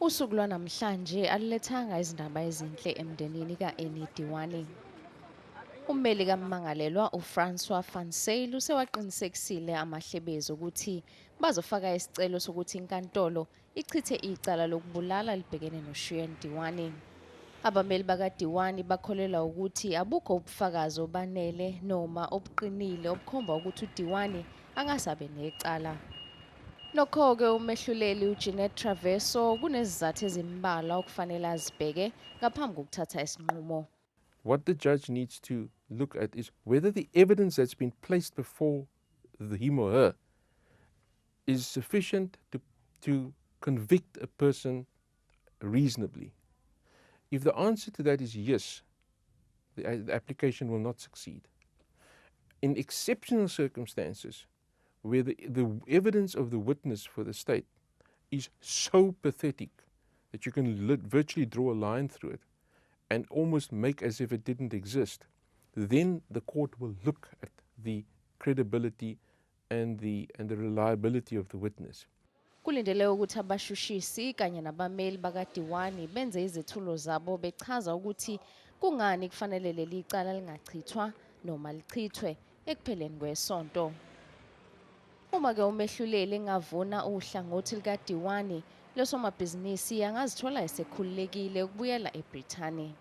Usuku lwanamhlanje alulethanga izindaba ezinhle emndenini kaNoDewani. Ummeli kammangalelwa uFrancois van Zyl usewaqinisekisile amahlebezo ukuthi bazofaka isicelo sokuthi inkantolo ichithe icala lokubulala elibhekene noShrien Dewani. Abameli bakaDewani bakholelwa ukuthi abukho ubufakazi obanele noma obuqinile obukhomba ukuthi uDewani angasabe necala. Nokho-ke umehluleli uJeanette Traverso kunezizathu ezimbalwa okufanele azibheke ngaphambi kokuthatha isinqumo. What the judge needs to look at is whether the evidence that's been placed before him or her is sufficient to convict a person reasonably. If the answer to that is yes, the application will not succeed. In exceptional circumstances, where the evidence of the witness for the state is so pathetic that you can virtually draw a line through it and almost make as if it didn't exist, then the court will look at the credibility and the reliability of the witness. Kulindele ukuthi abashushisi kanye nabameli bakaDewani benze izethulo zabo bechaza ukuthi kungani kufanele leli cala lingachithwa noma lichithwe ekupheleni kwesonto. Uma ke umehluleli engavuna uhlangothi likaDewani, Losomabhizinisi angazithola esekhululekile ukubuyela eBrithani.